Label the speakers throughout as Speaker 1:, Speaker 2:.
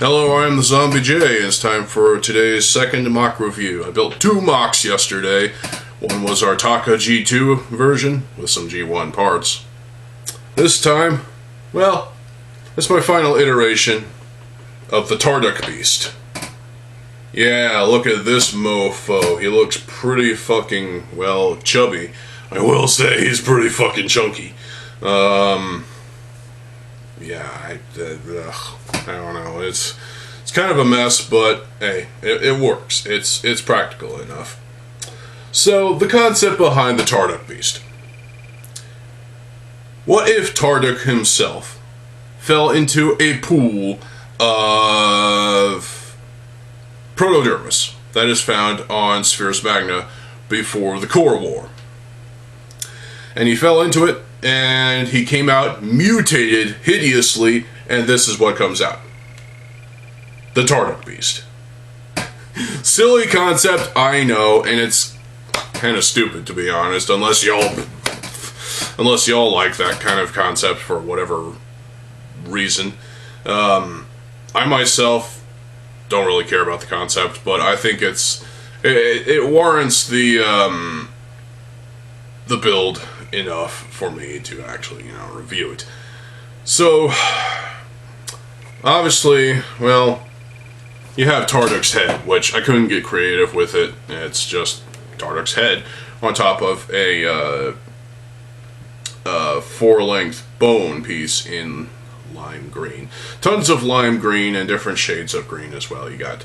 Speaker 1: Hello, I am TheZOMBIEJ, and it's time for today's second MOC review. I built two MOCs yesterday. One was our Taka G2 version with some G1 parts. This time, well, it's my final iteration of the Tarduk beast. Yeah, look at this mofo. He looks pretty fucking, well, chubby. I will say he's pretty fucking chunky. Yeah, I don't know. It's kind of a mess, but hey, it works. It's practical enough. So the concept behind the Tarduk beast. What if Tarduk himself fell into a pool of protodermis that is found on Spheres Magna before the Core War? And he fell into it, and he came out mutated hideously, and this is what comes out. The Tarduk beast. Silly concept, I know, and it's kind of stupid, to be honest, unless y'all like that kind of concept for whatever reason. I myself don't really care about the concept, but I think it warrants the build enough for me to actually, review it. So, obviously, well, you have Tarduk's head, which I couldn't get creative with it. It's just Tarduk's head on top of a four-length bone piece in lime green. Tons of lime green and different shades of green as well. You got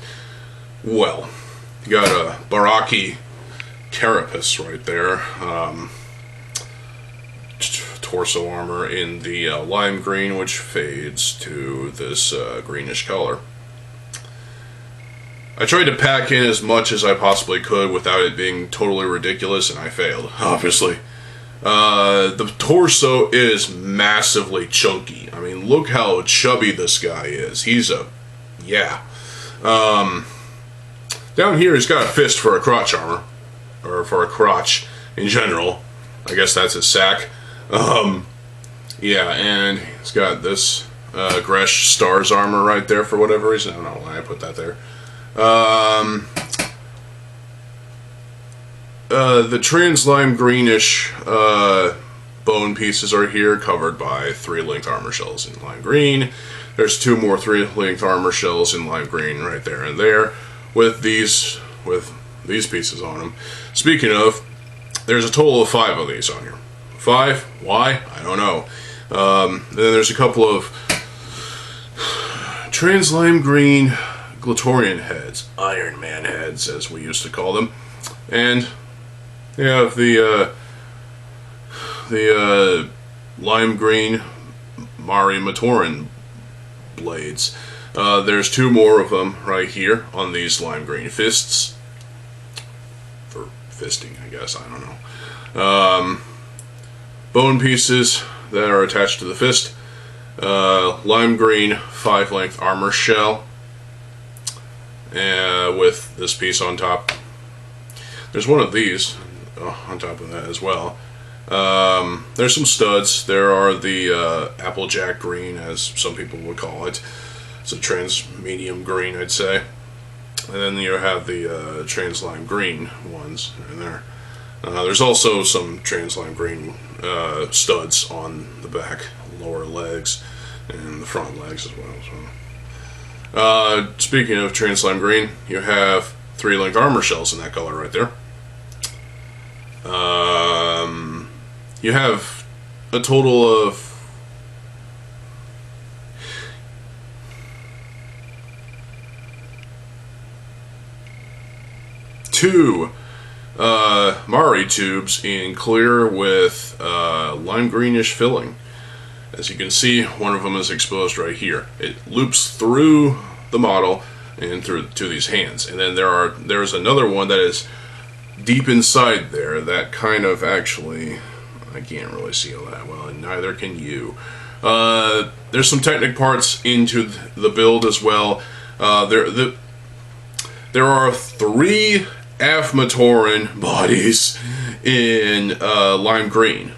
Speaker 1: a Baraki carapace right there. Torso armor in the lime green, which fades to this greenish color. I tried to pack in as much as I possibly could without it being totally ridiculous, and I failed, obviously. The torso is massively chunky. I mean, look how chubby this guy is. Down here he's got a fist for a crotch armor, or for a crotch in general. I guess that's his sack. Yeah, and he's got this Gresh Stars armor right there for whatever reason. I don't know why I put that there. The trans lime greenish bone pieces are here, covered by 3-length armor shells in lime green. There's 2 more 3-length armor shells in lime green right there and there, with these pieces on them. Speaking of, there's a total of 5 of these on here. 5? Why? I don't know. Then there's a couple of trans lime green Glatorian heads, Iron Man heads, as we used to call them, and you have the lime green Mari Matoran blades. There's 2 more of them right here on these lime green fists. For fisting, I guess, I don't know. Bone pieces that are attached to the fist. Lime green 5-length armor shell. With this piece on top. There's one of these on top of that as well. There's some studs. There are the Applejack green, as some people would call it. It's a trans medium green, I'd say. And then you have the trans lime green ones in there. There's also some trans lime green studs on the back, lower legs, and the front legs as well. So, speaking of trans lime green, you have 3-length armor shells in that color right there. You have a total of 2 Mari tubes in clear with lime greenish filling. As you can see, one of them is exposed right here. It loops through the model and through to these hands. And then there's another one that is deep inside there that kind of actually, I can't really see all that well, and neither can you. There's some technic parts into the build as well. There are 3 Matoran bodies in lime green.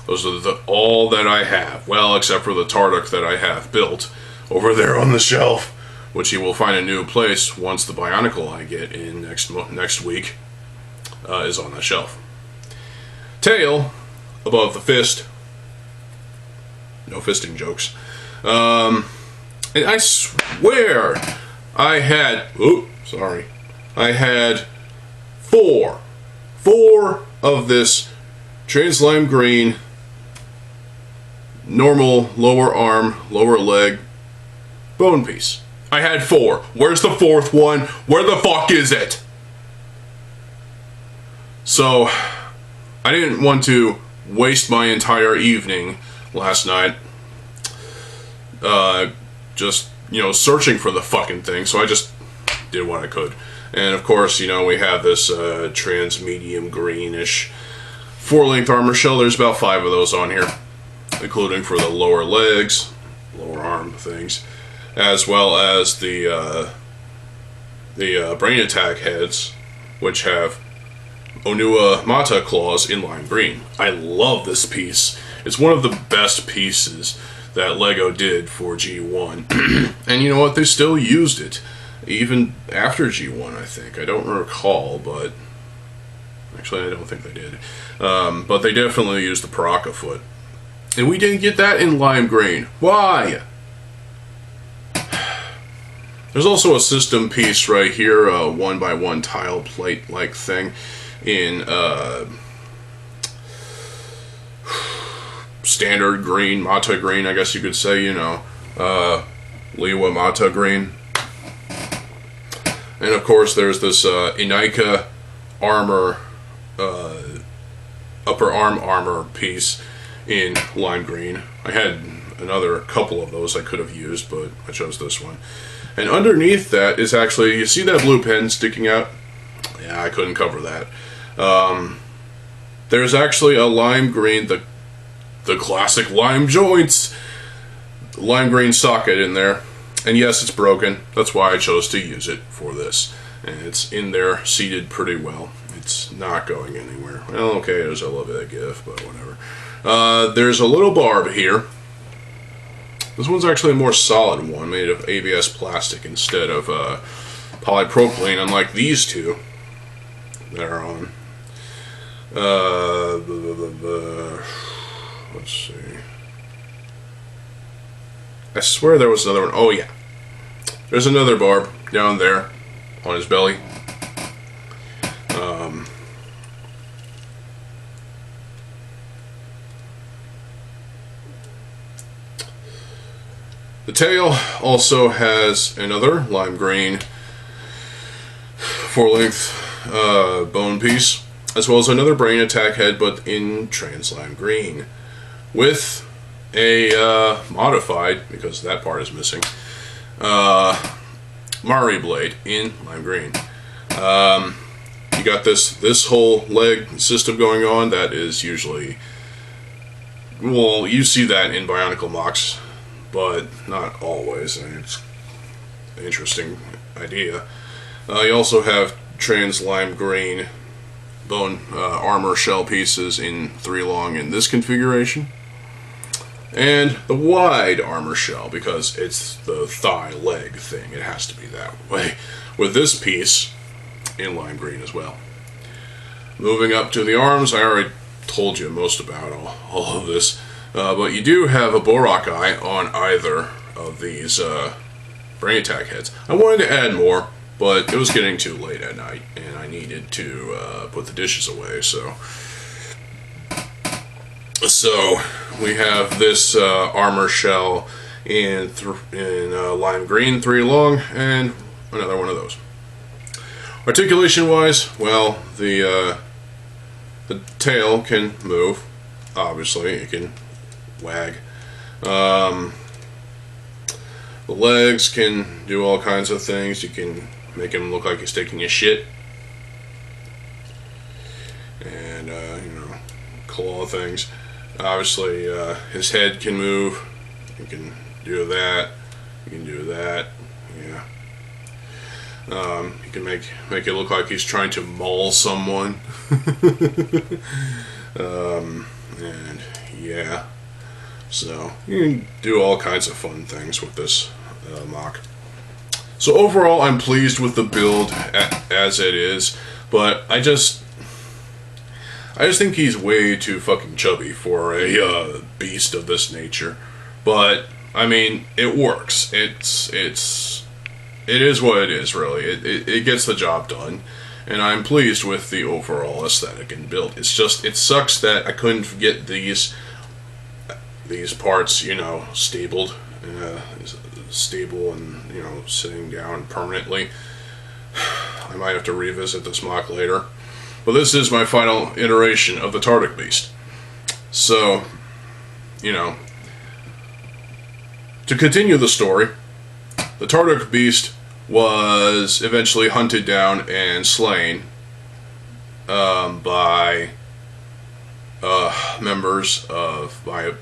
Speaker 1: Those are all that I have. Well, except for the Tarduk that I have built over there on the shelf which he will find a new place once the Bionicle I get in next week is on that shelf. Tail, above the fist. No fisting jokes. And I swear I had... Ooh, sorry. I had four of this trans lime green normal lower arm, lower leg bone piece. I had 4. Where's the 4th one? Where the fuck is it? So, I didn't want to waste my entire evening last night just, searching for the fucking thing, so I just did what I could. And of course, we have this trans medium greenish 4-length armor shell. There's about 5 of those on here, including for the lower legs, lower arm things, as well as the brain attack heads, which have Onua Mata claws in lime green. I love this piece. It's one of the best pieces that LEGO did for G1. And you know what? They still used it even after G1, I think. I don't recall, but... Actually, I don't think they did. But they definitely used the Paraka foot. And we didn't get that in lime green. Why? There's also a system piece right here, a 1x1 tile plate-like thing in standard green, Mata green, I guess you could say, Liwa Mata green. And of course there's this Inaika armor, upper arm armor piece in lime green. I had another couple of those I could have used, but I chose this one. And underneath that is actually, you see that blue pen sticking out? Yeah, I couldn't cover that. There's actually a lime green, the classic lime joints, lime green socket in there. And yes, it's broken. That's why I chose to use it for this. And it's in there, seated pretty well. It's not going anywhere. Well, okay, there's a little bit of give, but whatever. There's a little barb here. This one's actually a more solid one, made of ABS plastic instead of polypropylene, unlike these two that are on. Let's see. I swear there was another one. Oh, yeah. There's another barb down there on his belly. The tail also has another lime green 4-length bone piece, as well as another brain attack head, but in trans lime green, with a modified, because that part is missing, Mari blade in lime green. You got this whole leg system going on. That is usually, well, you see that in Bionicle MOCs, but not always, and it's an interesting idea. You also have trans lime green bone armor shell pieces in 3 long in this configuration, and the wide armor shell, because it's the thigh leg thing, it has to be that way, with this piece in lime green as well. Moving up to the arms, I already told you most about all of this, but you do have a Borak eye on either of these brain attack heads. I wanted to add more, but it was getting too late at night, and I needed to put the dishes away, so we have this armor shell in lime green 3 long, and another one of those. Articulation wise, well, the tail can move, obviously, it can wag. The legs can do all kinds of things. You can make him look like he's taking a shit, and claw things. Obviously, his head can move. You can do that. You can do that. Yeah. You can make it look like he's trying to maul someone. And yeah. So you can do all kinds of fun things with this MOC. So overall, I'm pleased with the build as it is, but I just think he's way too fucking chubby for a beast of this nature. But I mean, it works. It is what it is, really. It gets the job done, and I'm pleased with the overall aesthetic and build. It's just, it sucks that I couldn't get these parts, you know, stable and, you know, sitting down permanently. I might have to revisit this MOC later. But this is my final iteration of the Tarduk Beast. So, you know, to continue the story, the Tarduk Beast was eventually hunted down and slain by members of a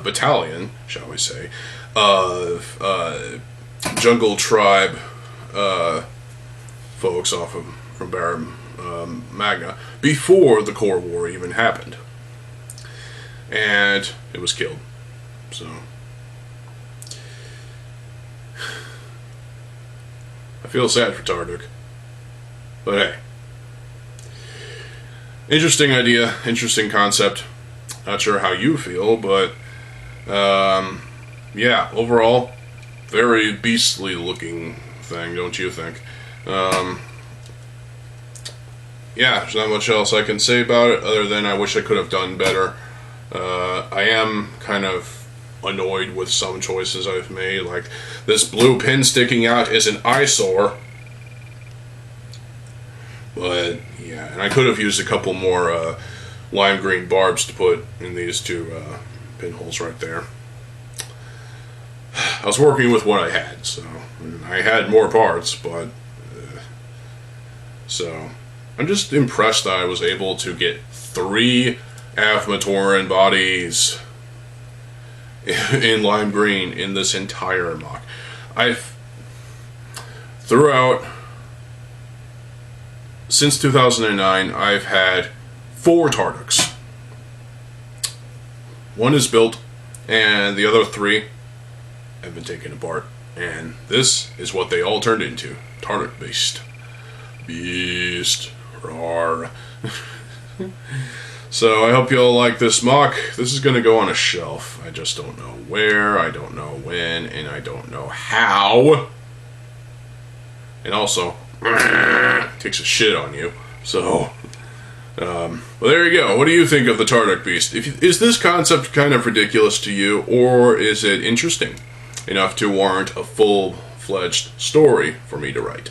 Speaker 1: battalion, shall we say, of jungle tribe folks from Barra Magna before the Core War even happened, and it was killed. So I feel sad for Tarduk, but hey, interesting idea, interesting concept. Not sure how you feel, but yeah, overall, very beastly looking thing, don't you think? Yeah, there's not much else I can say about it other than I wish I could have done better. I am kind of annoyed with some choices I've made, like this blue pin sticking out is an eyesore. But yeah, and I could have used a couple more lime green barbs to put in these two pinholes right there. I was working with what I had, so I had more parts, but so I'm just impressed that I was able to get 3 Avmatoran bodies in lime green in this entire MOC. Throughout, since 2009, I've had 4 Tarduks. 1 is built, and the other 3 have been taken apart. And this is what they all turned into. Tarduk Beast. Beast. Rawr. So I hope you all like this MOC. This is going to go on a shelf. I just don't know where, I don't know when, and I don't know how. And also, takes a shit on you. So, well, there you go. What do you think of the Tarduk Beast? Is this concept kind of ridiculous to you, or is it interesting enough to warrant a full-fledged story for me to write?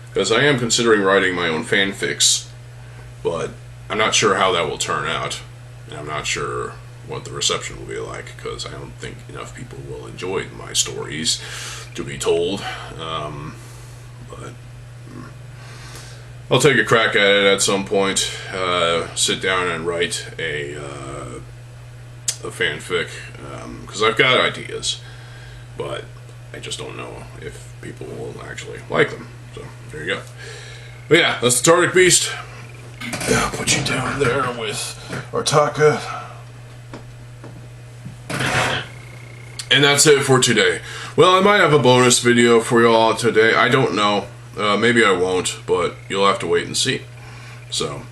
Speaker 1: Because I am considering writing my own fanfics, but I'm not sure how that will turn out, and I'm not sure what the reception will be like, because I don't think enough people will enjoy my stories to be told. But I'll take a crack at it at some point. Sit down and write a fanfic, because I've got ideas, but I just don't know if people will actually like them. So there you go. But yeah, that's the Tarduk Beast. I'll put you down there with Artaka. And that's it for today. Well, I might have a bonus video for y'all today. I don't know. Maybe I won't, but you'll have to wait and see. So,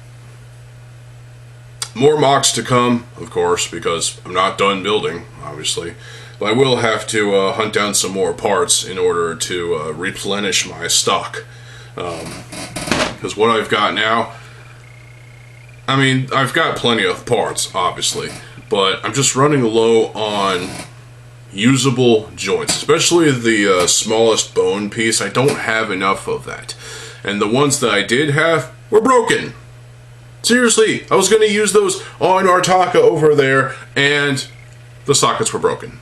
Speaker 1: more MOCs to come, of course, because I'm not done building, obviously. But I will have to hunt down some more parts in order to replenish my stock. Because what I've got now, I mean, I've got plenty of parts, obviously, but I'm just running low on usable joints, especially the smallest bone piece. I don't have enough of that, and the ones that I did have were broken. Seriously, I was going to use those on Artaka over there, and the sockets were broken.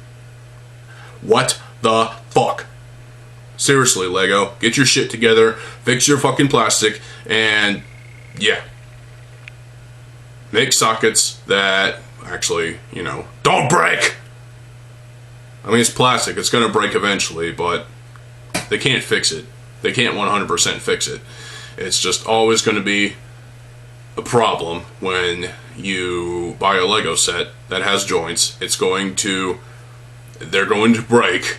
Speaker 1: What the fuck? Seriously, Lego, get your shit together, fix your fucking plastic, and yeah, make sockets that actually, you know, don't break! I mean, it's plastic, it's gonna break eventually, but they can't fix it. They can't 100% fix it. It's just always gonna be a problem when you buy a Lego set that has joints. They're going to break,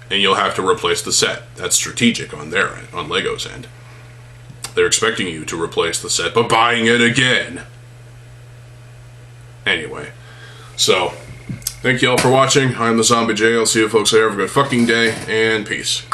Speaker 1: and you'll have to replace the set. That's strategic on their end, on Lego's end. They're expecting you to replace the set, but buying it again. Anyway, so thank you all for watching. I'm TheZOMBIEJ. I'll see you folks later. Have a good fucking day, and peace.